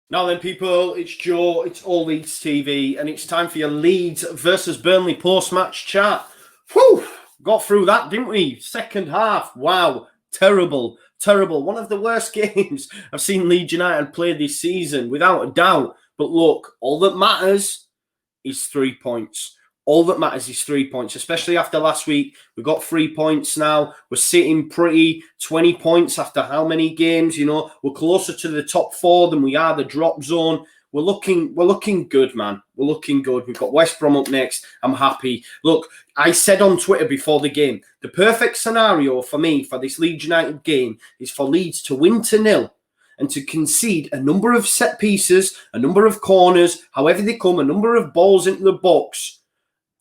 Now then, people, it's Joe, it's all Leeds TV, and it's time for your Leeds versus Burnley post-match chat. Whew! Got through that, didn't we? Second half, wow, terrible, terrible. One of the worst games I've seen Leeds United play this season, without a doubt. But look, all that matters is 3 points. All that matters is 3 points, especially after last week. We've got 3 points now. We're sitting pretty, 20 points after how many games? We're closer to the top 4 than we are the drop zone. We're looking good, man. We're looking good. We've got West Brom up next. I'm happy. Look, I said on Twitter before the game, the perfect scenario for me for this Leeds United game is for Leeds to win 2-0 and to concede a number of set pieces, a number of corners, however they come, a number of balls into the box,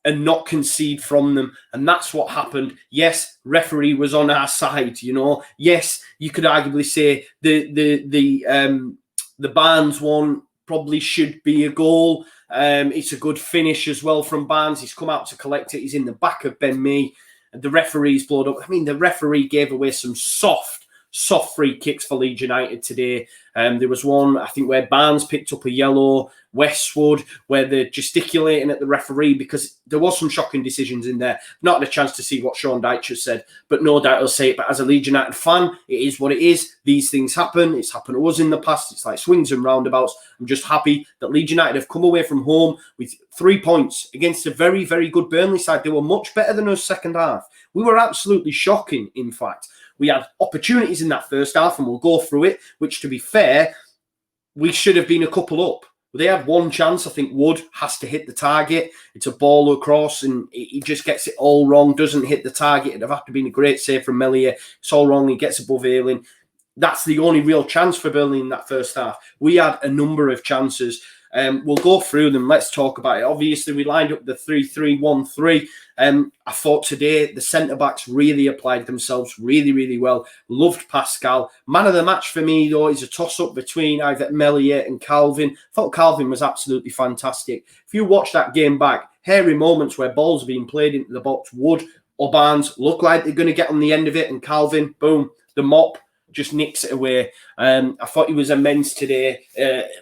and not concede from them. And that's what happened. Yes, referee was on our side, Yes, you could arguably say the Barnes one probably should be a goal. It's a good finish as well from Barnes. He's come out to collect it. He's in the back of Ben Mee. And the referee's blowed up. I mean, the referee gave away some soft free kicks for Leeds United today. There was one, I think, where Barnes picked up a yellow, Westwood, where they're gesticulating at the referee because there was some shocking decisions in there. Not had a chance to see what Sean Dyche has said, but no doubt he'll say it. But as a Leeds United fan, it is what it is. These things happen. It's happened to us in the past. It's like swings and roundabouts. I'm just happy that Leeds United have come away from home with 3 points against a very, very good Burnley side. They were much better than us second half. We were absolutely shocking, in fact. We had opportunities in that first half, and we'll go through it, which, to be fair, we should have been a couple up. They had one chance. I think Wood has to hit the target. It's a ball across, and he just gets it all wrong, doesn't hit the target. It'd have had to been a great save from Meslier. It's all wrong. He gets above Ayling. That's the only real chance for Burnley in that first half. We had a number of chances. We'll go through them. Let's talk about it. Obviously, we lined up the 3-3-1-3. I thought today the centre-backs really applied themselves really, really well. Loved Pascal. Man of the match for me, though, is a toss-up between either Meslier and Calvin. I thought Calvin was absolutely fantastic. If you watch that game back, hairy moments where balls are being played into the box, Wood or Barnes look like they're going to get on the end of it, and Calvin, boom, the mop, just nicks it away. I thought he was immense today.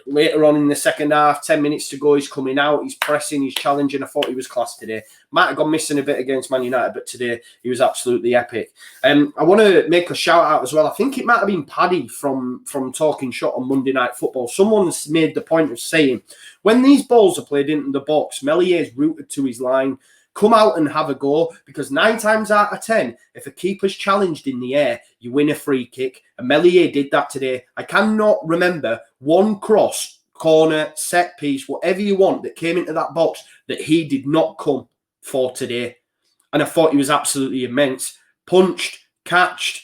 Later on in the second half, 10 minutes to go, he's coming out, he's pressing, he's challenging. I thought he was class today. Might have gone missing a bit against Man United, but today he was absolutely epic. I want to make a shout out as well. I think it might have been Paddy from Talking Shot on Monday Night Football. Someone's made the point of saying, when these balls are played into the box, Meslier is rooted to his line. Come out and have a go, because 9 times out of 10, if a keeper's challenged in the air, you win a free kick. And Meslier did that today. I cannot remember one cross, corner, set piece, whatever you want, that came into that box that he did not come for today. And I thought he was absolutely immense. Punched, catched,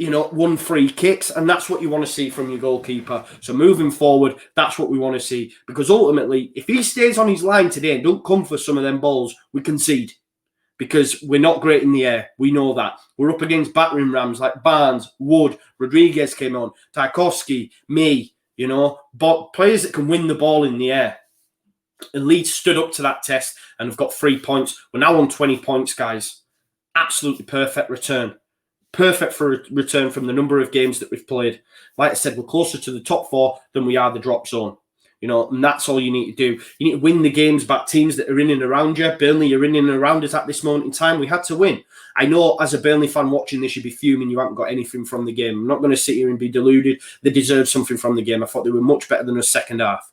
won free kicks, and that's what you want to see from your goalkeeper. So moving forward, that's what we want to see, because ultimately, if he stays on his line today and don't come for some of them balls, we concede, because we're not great in the air. We know that. We're up against battering rams like Barnes, Wood, Rodriguez came on, Tarkowski, me, but players that can win the ball in the air. And Leeds stood up to that test and have got 3 points. We're now on 20 points, guys. Absolutely perfect return. Perfect for a return from the number of games that we've played. Like I said, we're closer to the top 4 than we are the drop zone. And that's all you need to do. You need to win the games back, teams that are in and around you. Burnley are in and around us at this moment in time. We had to win. I know as a Burnley fan watching this, you'd be fuming you haven't got anything from the game. I'm not going to sit here and be deluded. They deserve something from the game. I thought they were much better than the second half.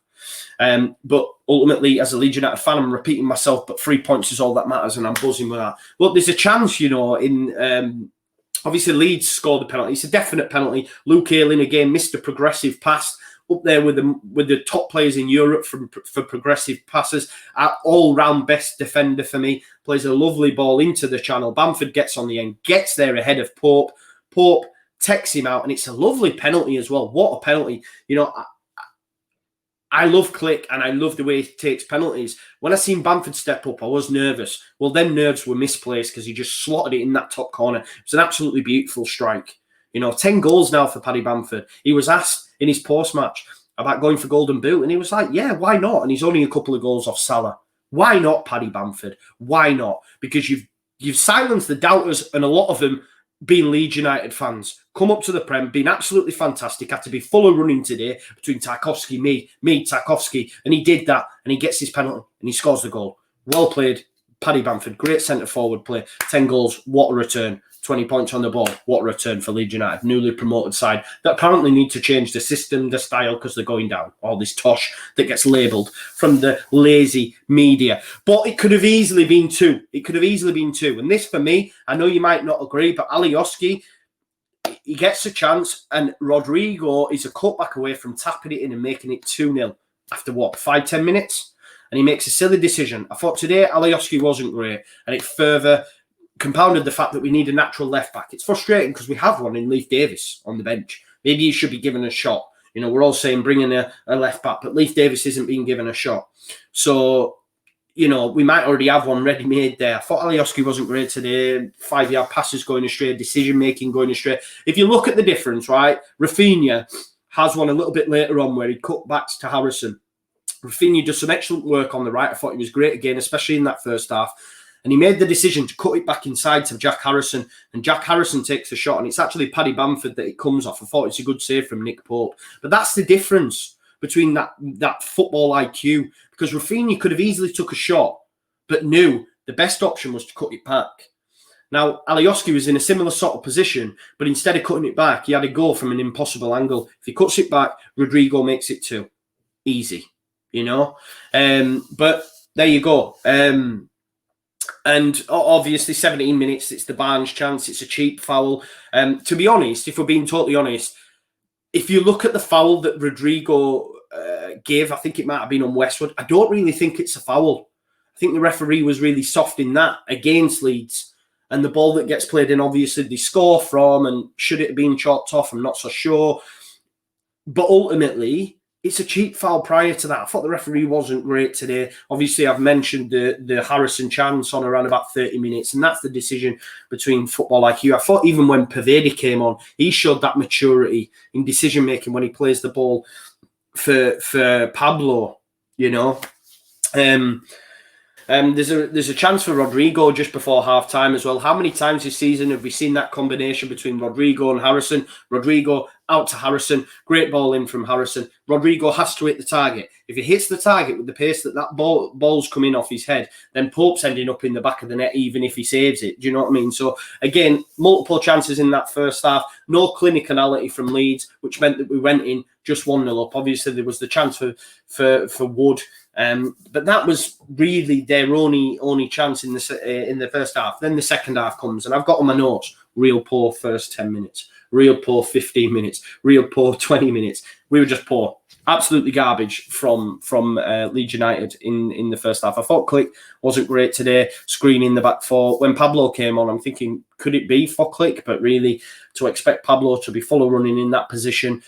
But ultimately, as a Leeds United fan, I'm repeating myself, but 3 points is all that matters, and I'm buzzing with that. Look, there's a chance, in... Obviously, Leeds scored the penalty. It's a definite penalty. Luke Ayling again missed a progressive pass, up there with the top players in Europe for progressive passes. All-round best defender for me. Plays a lovely ball into the channel. Bamford gets on the end, gets there ahead of Pope. Pope takes him out, and it's a lovely penalty as well. What a penalty. I love Click, and I love the way he takes penalties. When I seen Bamford step up, I was nervous. Well, then nerves were misplaced because he just slotted it in that top corner. It's an absolutely beautiful strike. 10 goals now for Paddy Bamford. He was asked in his post-match about going for Golden Boot, and he was like, yeah, why not? And he's only a couple of goals off Salah. Why not, Paddy Bamford? Why not? Because you've silenced the doubters, and a lot of them being Leeds United fans. Come up to the Prem, been absolutely fantastic. Had to be full of running today between Tarkowski, me, Tarkowski. And he did that, and he gets his penalty, and he scores the goal. Well played, Paddy Bamford. Great centre-forward play. 10 goals, what a return. 20 points on the ball. What a return for Leeds United, newly promoted side that apparently need to change the system, the style, because they're going down. All this tosh that gets labelled from the lazy media. But it could have easily been 2. It could have easily been 2. And this, for me, I know you might not agree, but Alioski, he gets a chance, and Rodrigo is a cutback away from tapping it in and making it 2-0 after, 5-10 minutes? And he makes a silly decision. I thought today Alioski wasn't great, and it further compounded the fact that we need a natural left back. It's frustrating because we have one in Leif Davis on the bench. Maybe he should be given a shot. You know, we're all saying bring in a left back, but Leif Davis isn't being given a shot. So, you know, we might already have one ready-made there. I thought Alioski wasn't great today. 5-yard passes going astray, decision-making going astray. If you look at the difference, right, Rafinha has one a little bit later on where he cut backs to Harrison. Rafinha does some excellent work on the right. I thought he was great again, especially in that first half. And he made the decision to cut it back inside to Jack Harrison. And Jack Harrison takes the shot. And it's actually Paddy Bamford that it comes off. I thought it's a good save from Nick Pope. But that's the difference between that football IQ. Because Rafinha could have easily took a shot, but knew the best option was to cut it back. Now, Alioski was in a similar sort of position, but instead of cutting it back, he had to go from an impossible angle. If he cuts it back, Rodrigo makes it 2. Easy, you know? But there you go. And obviously, 17 minutes, it's the Barnes chance. It's a cheap foul. To be honest, if we're being totally honest, if you look at the foul that Rodrigo gave, I think it might have been on Westwood, I don't really think it's a foul. I think the referee was really soft in that against Leeds. And the ball that gets played in, obviously, they score from. And should it have been chalked off? I'm not so sure. But ultimately, it's a cheap foul prior to that. I thought the referee wasn't great today. Obviously, I've mentioned the Harrison chance on around about 30 minutes, and that's the decision between football IQ. I thought even when Pavedi came on, he showed that maturity in decision-making when he plays the ball for Pablo, you know. There's a chance for Rodrigo just before half-time as well. How many times this season have we seen that combination between Rodrigo and Harrison? Rodrigo out to Harrison. Great ball in from Harrison. Rodrigo has to hit the target. If he hits the target with the pace that ball's coming off his head, then Pope's ending up in the back of the net even if he saves it. Do you know what I mean? So, again, multiple chances in that first half. No clinicality from Leeds, which meant that we went in just 1-0 up. Obviously, there was the chance for Wood. But that was really their only chance in the first half. Then the second half comes, and I've got on my notes, real poor first 10 minutes, real poor 15 minutes, real poor 20 minutes. We were just poor. Absolutely garbage from Leeds United in the first half. I thought Click wasn't great today, screening the back four. When Pablo came on, I'm thinking, could it be for Click? But really, to expect Pablo to be full of running in that position,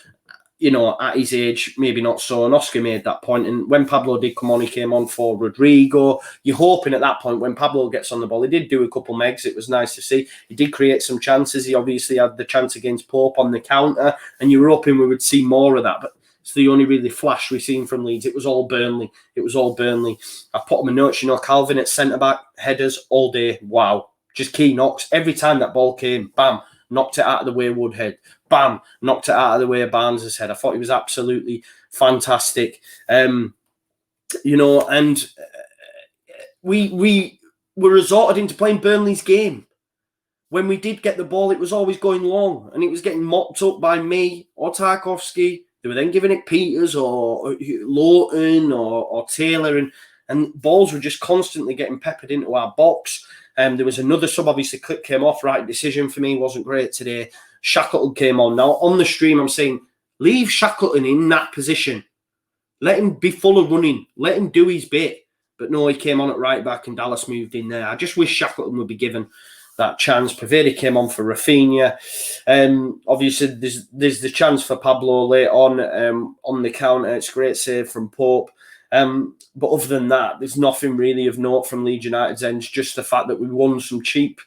you know, at his age, maybe not so. And Oscar made that point. And when Pablo did come on, he came on for Rodrigo. You're hoping at that point, when Pablo gets on the ball, he did do a couple megs. It was nice to see. He did create some chances. He obviously had the chance against Pope on the counter. And you were hoping we would see more of that. But it's the only really flash we've seen from Leeds. It was all Burnley. I put on my notes, you know, Calvin at centre-back, headers all day. Wow. Just key knocks. Every time that ball came, bam, knocked it out of the way Woodhead. Bam, knocked it out of the way of Barnes' head. I thought he was absolutely fantastic. You know, and we were resorted into playing Burnley's game. When we did get the ball, it was always going long, and it was getting mopped up by me or Tarkowski. They were then giving it Peters or Lawton or Taylor, and balls were just constantly getting peppered into our box. There was another sub, obviously, Click came off, right decision for me, wasn't great today. Shackleton came on. Now, on the stream, I'm saying, leave Shackleton in that position. Let him be full of running. Let him do his bit. But no, he came on at right back and Dallas moved in there. I just wish Shackleton would be given that chance. Pavedi came on for Rafinha. Obviously, there's the chance for Pablo late on the counter. It's a great save from Pope. But other than that, there's nothing really of note from Leeds United's end. It's just the fact that we won some cheap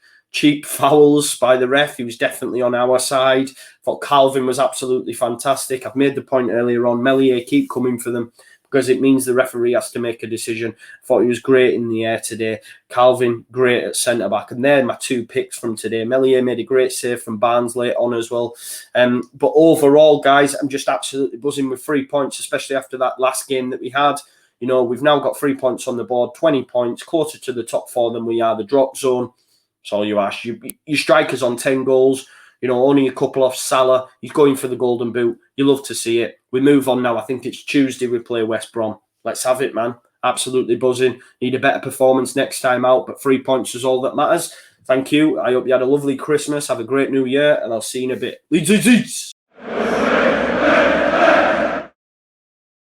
fouls by the ref. He was definitely on our side. I thought Calvin was absolutely fantastic. I've made the point earlier on. Melier, keep coming for them. because it means the referee has to make a decision. I thought he was great in the air today. Calvin, great at centre-back. And they're my 2 picks from today. Meslier made a great save from Barnes late on as well. But overall, guys, I'm just absolutely buzzing with 3 points, especially after that last game that we had. You know, we've now got 3 points on the board, 20 points, closer to the top 4 than we are the drop zone. That's all you ask. Your striker's on 10 goals. You know, only a couple off Salah. He's going for the golden boot. You love to see it. We move on now. I think it's Tuesday we play West Brom. Let's have it, man. Absolutely buzzing. Need a better performance next time out, but 3 points is all that matters. Thank you. I hope you had a lovely Christmas. Have a great new year, and I'll see you in a bit. Leeds.